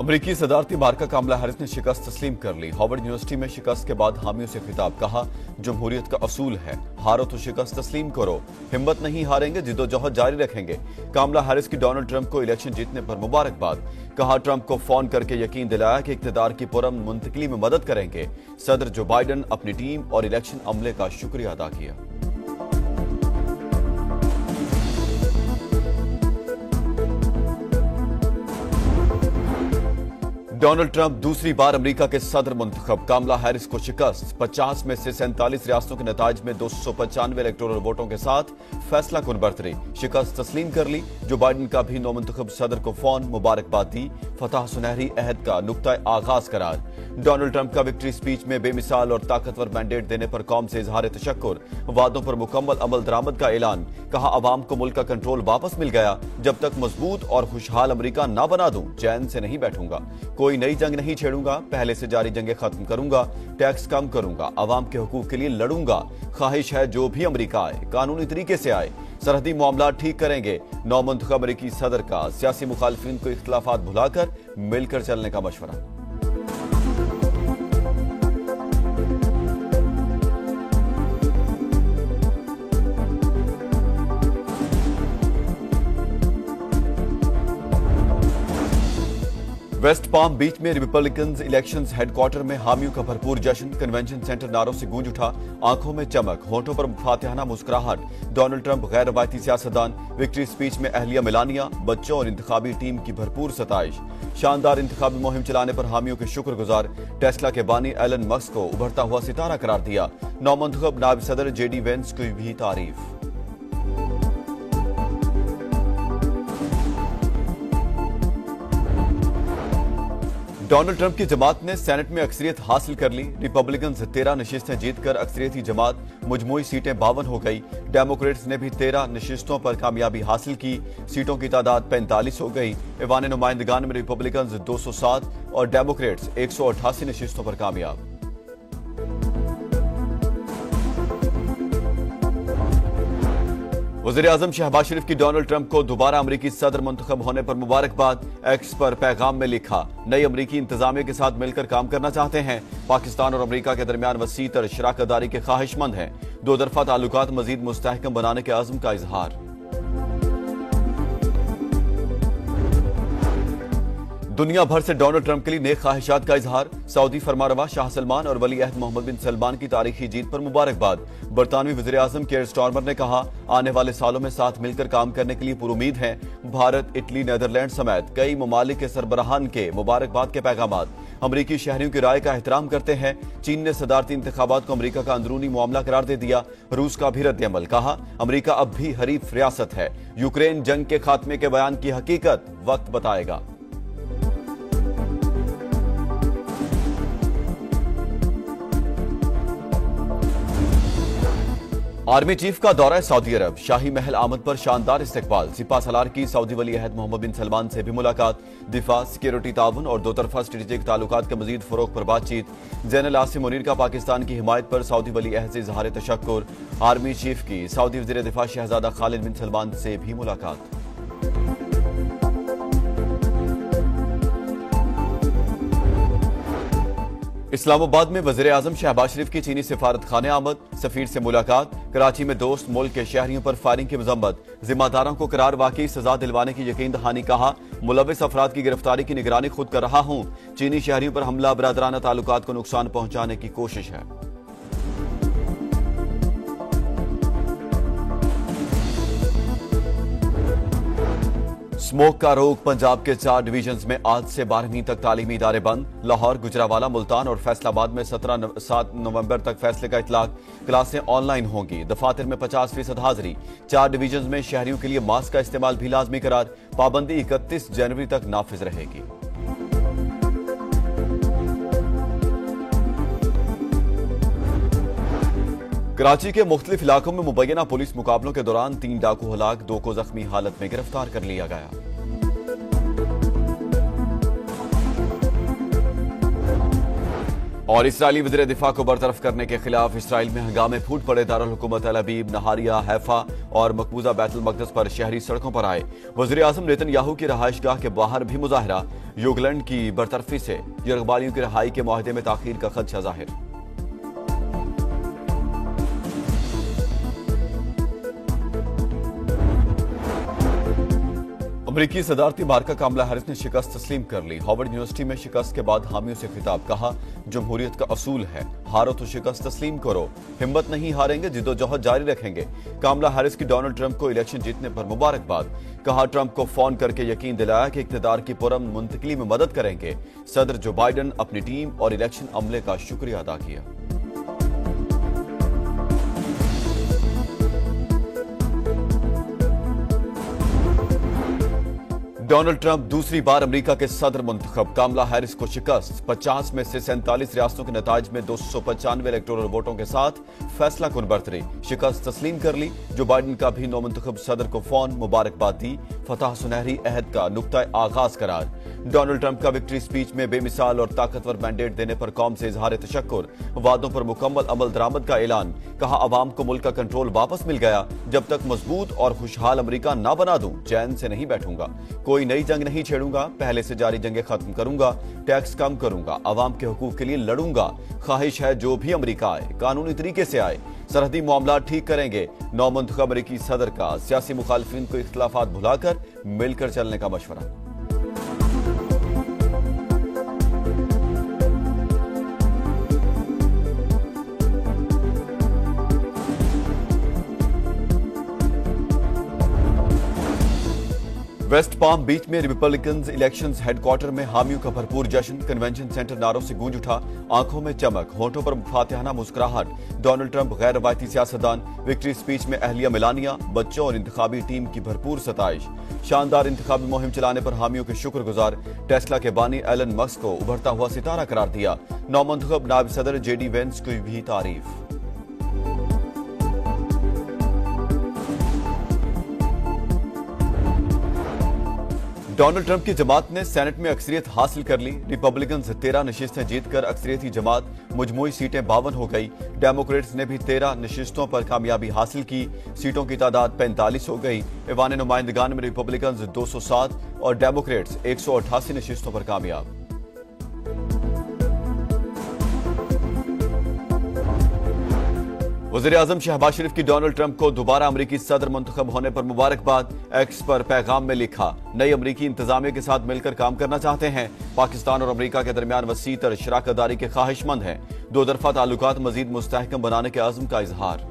अमेरिकी सदारती मार्का कमला हैरिस ने शिकस्त तस्लीम कर ली। हार्वर्ड यूनिवर्सिटी में शिकस्त के बाद हामियों से खिताब, कहा जमहूरियत का असूल है, हारो तो शिकस्त तस्लीम करो, हिम्मत नहीं हारेंगे, जिद्दोजहद जारी रखेंगे। कमला हैरिस की डोनाल्ड ट्रंप को इलेक्शन जीतने पर मुबारकबाद, कहा ट्रंप को फोन करके यकीन दिलाया कि इक़्तिदार की पुरअमन मुंतकिली में मदद करेंगे। सदर जो बाइडन अपनी टीम और इलेक्शन अमले का शुक्रिया अदा किया। डोनाल्ड ट्रंप दूसरी बार अमेरिका के सदर मुंतखब, कमला हैरिस को शिकस्त, 50 में से 47 रियासतों के नताज में 295 इलेक्टोरल वोटों के साथ फैसला कुन बरतरी, शिकस्त तस्लीम कर ली। जो बाइडन का भी नौमुंतखब सदर को फोन मुबारकबाद दी, फतह सुनहरी अहद का नुक्ता आगाज करार। डोनाल्ड ट्रंप का विक्ट्री स्पीच में बेमिसाल और ताकतवर मैंडेट देने पर कौम से इजहार तशक्कुर, वादों पर मुकम्मल अमल दरामद का ऐलान, कहा अवाम को मुल्क का कंट्रोल वापस मिल गया, जब तक मजबूत और खुशहाल अमेरिका ना बना दूं चैन से नहीं बैठूंगा, कोई नई जंग नहीं छेड़ूंगा, पहले से जारी जंगें खत्म करूंगा, टैक्स कम करूंगा, अवाम के हुकूक के लिए लड़ूंगा, ख्वाहिश है जो भी अमेरिका आए कानूनी तरीके से आए, सरहदी मामला ठीक करेंगे। नौमुंतखब अमेरिकी सदर का सियासी मुखालिफिन को इख्तिलाफात भुलाकर मिलकर चलने का मशवरा। वेस्ट पाम बीच में रिपब्लिकन इलेक्शंस हेडक्वार्टर में हामियों का भरपूर जश्न, कन्वेंशन सेंटर नारों से गूंज उठा, आंखों में चमक, होठों पर फातिहाना मुस्कुराहट। डोनाल्ड ट्रंप गैर रवायती सियासतदान, विक्ट्री स्पीच में अहलिया मिलानिया, बच्चों और इंतखाबी टीम की भरपूर सताइश। शानदार इंतखाबी मुहिम चलाने पर हामियों के शुक्रगुजार, टेस्ला के बानी एलन मस्क को उभरता हुआ सितारा करार दिया। नौमुंतखब नायब सदर जेडी वेंस की भी तारीफ। डोनाल्ड ट्रंप की जमात ने सेनेट में अक्सरियत हासिल कर ली। रिपब्लिकन 13 नशिस्तें जीतकर अक्सरियती जमात, मुजमूई सीटें 52 हो गई। डेमोक्रेट्स ने भी 13 नशिस्तों पर कामयाबी हासिल की, सीटों की तादाद 45 हो गई। ऐवान नुमाइंदगान में रिपब्लिकन 207 और डेमोक्रेट्स 188 नशिस्तों पर कामयाब। वज़ीर-ए-आज़म शहबाज शरीफ की डोनाल्ड ट्रंप को दोबारा अमेरिकी सदर मुंतखब होने पर मुबारकबाद, एक्स पर पैगाम में लिखा नई अमेरिकी इंतजामिया के साथ मिलकर काम करना चाहते हैं, पाकिस्तान और अमेरिका के दरमियान वसी तर शराकतदारी के ख्वाहिशमंद हैं, दो तरफा ताल्लुकात मजीद मुस्तहकम बनाने के आज़म का इजहार। दुनिया भर से डोनाल्ड ट्रंप के लिए नेक ख्वाहिशात का इजहार, सऊदी फरमारवा शाह सलमान और वली अहद मोहम्मद बिन सलमान की तारीखी जीत पर मुबारकबाद। बरतानवी वज़ीर-ए-आज़म केयर स्टारमर ने कहा आने वाले सालों में साथ मिलकर काम करने के लिए पुरुमीद हैं। भारत, इटली, नीदरलैंड समेत कई ममालिक के सरबराहान के मुबारकबाद के पैगामात। अमरीकी शहरियों की राय का एहतराम करते हैं। चीन ने सदारती इंतखाबात को अमरीका का अंदरूनी मामला करार दे दिया। रूस का भी रद्द-ए-अमल, कहा अमरीका अब भी हरीफ रियासत है। यूक्रेन जंग के खात्मे के बयान की हकीकत वक्त बताएगा। आर्मी चीफ का दौरा सऊदी अरब, शाही महल आमद पर शानदार इस्तकबाल। सिपा सलार की सऊदी वली अहद मोहम्मद बिन सलमान से भी मुलाकात, दिफा, सिक्योरिटी ताउन और दो तरफा स्ट्रेटेजिक ताल्लुकात के मजीद फरोग पर बातचीत। ज़ैनुल आसिम मुनीर का पाकिस्तान की हिमायत पर सऊदी वली अहद से इजहार तशक्कुर। आर्मी चीफ की सऊदी वज़ीर दिफा शहजादा खालिद बिन सलमान से भी मुलाकात। इस्लामाबाद में वज़ीर-ए-आज़म शहबाज शरीफ की चीनी सिफारत खाने आमद, सफीर से मुलाकात। कराची में दोस्त मुल्क के शहरियों पर फायरिंग की मजम्मत, जिम्मेदारों को करार वाकई सजा दिलवाने की यकीन दहानी, कहा मुलविस अफराद की गिरफ्तारी की निगरानी खुद कर रहा हूं। चीनी शहरियों पर हमला बरादराना ताल्लुकात को नुकसान पहुंचाने की कोशिश है। स्मोक का रोक, पंजाब के 4 डिवीजन में आज से 12वीं तक तालीमी इदारे बंद। लाहौर, गुजरावाला, मुल्तान और फैसलाबाद में 7 नवंबर तक फैसले का इतलाक। क्लासें ऑनलाइन होंगी। दफातर में 50% हाजिरी। 4 डिवीजन में शहरियों के लिए मास्क का इस्तेमाल भी लाजमी करार। पाबंदी 31 जनवरी तक नाफिज रहेगी। कराची के मुख्तलिफ इलाकों में मुबैना पुलिस मुकाबलों के दौरान 3 डाकू हलाक, 2 को जख्मी हालत में गिरफ्तार कर लिया गया। और इसराइली वज़ीर दिफा को बरतरफ करने के खिलाफ इसराइल में हंगामे फूट पड़े। दारुल हुकूमत तल अबीब, नहारिया, हैफा और मकबूजा बैतुल मक़दस पर शहरी सड़कों पर आए। वज़ीर आज़म नेतन्याहू की रहायशगाह के बाहर भी मुजाहरा। योगलैंड की बरतरफी से यरगबालियों की रहाई के मुआहदे में ताखीर का खदशा जाहिर। अमरीकी सदारती मार्का कामला हैरिस ने शिकस्त तस्लीम कर ली। हार्वर्ड यूनिवर्सिटी में शिकस्त के बाद हामियों से खिताब, कहा जमहूरियत का असूल है, हारो तो शिकस्त तस्लीम करो, हिम्मत नहीं हारेंगे, जिद्दोजहद जारी रखेंगे। कामला हैरिस की डोनाल्ड ट्रंप को इलेक्शन जीतने पर मुबारकबाद, कहा ट्रंप को फोन करके यकीन दिलाया कि इक्तदार की पुरअमन मुंतकिली में मदद करेंगे। सदर जो बाइडन अपनी टीम और इलेक्शन अमले का शुक्रिया अदा किया। डोनाल्ड ट्रंप दूसरी बार अमेरिका के सदर मुंतखब, कामला हैरिस को शिकस्त। 50 में से 47 रियासतों के नताज में 295 इलेक्टोरल वोटों के साथ फैसला कुन बरतरी, शिकस्त तस्लीम कर ली। जो बाइडन का भी नौमुंतखब सदर को फोन मुबारकबाद दी, फतह सुनहरी अहद का नुक्ता आगाज करार। डोनाल्ड ट्रंप का विक्ट्री स्पीच में बेमिसाल और ताकतवर मैंडेट देने पर कौम से इजहार तशक्कुर, वादों पर मुकम्मल अमल दरामद का ऐलान, कहा अवाम को मुल्क का कंट्रोल वापस मिल गया, जब तक मजबूत और खुशहाल अमेरिका ना बना दूं चैन से नहीं बैठूंगा, कोई नई जंग नहीं छेड़ूंगा, पहले से जारी जंगें खत्म करूंगा, टैक्स कम करूंगा, अवाम के हुकूक के लिए लड़ूंगा। ख्वाहिश है जो भी अमेरिका आए कानूनी तरीके से आए, सरहदी मामला ठीक करेंगे। नौमुंतखब अमेरिकी सदर का सियासी मुखालिफिन को इख्तिलाफात भुलाकर मिलकर चलने का मशवरा। वेस्ट पाम बीच में रिपब्लिकन इलेक्शंस हेडक्वार्टर में हामियों का भरपूर जश्न, कन्वेंशन सेंटर नारों से गूंज उठा, आंखों में चमक, होठों पर फातिहाना मुस्कुराहट। डोनाल्ड ट्रंप गैर रवायती सियासतदान, विक्ट्री स्पीच में अहलिया मिलानिया, बच्चों और इंतखाबी टीम की भरपूर सताइश। शानदार इंतखाबी मुहिम चलाने पर हामियों के शुक्रगुजार। टेस्ला के बानी एलन मस्क को उभरता हुआ सितारा करार दिया। नौमुंतखब नायब सदर जेडी वेंस की भी तारीफ। डोनाल्ड ट्रंप की जमात ने सेनेट में अक्सरियत हासिल कर ली। रिपब्लिकन 13 नशिस्तें जीतकर अक्सरियती जमात, मुजमूई सीटें 52 हो गई। डेमोक्रेट्स ने भी 13 नशिस्तों पर कामयाबी हासिल की, सीटों की तादाद 45 हो गई। ऐवान नुमाइंदगान में रिपब्लिकन 207 और डेमोक्रेट्स 188 नशिस्तों पर कामयाब। वज़ीर-ए-आज़म शहबाज शरीफ की डोनाल्ड ट्रंप को दोबारा अमरीकी सदर मुंतखब होने पर मुबारकबाद। एक्स पर पैगाम में लिखा, नई अमरीकी इंतजामिया के साथ मिलकर काम करना चाहते हैं, पाकिस्तान और अमरीका के दरमियान वसी तर शराकत दारी के ख्वाहिशमंद हैं, दो तरफा ताल्लुकात मजीद मुस्तहकम बनाने के आज़म का इजहार।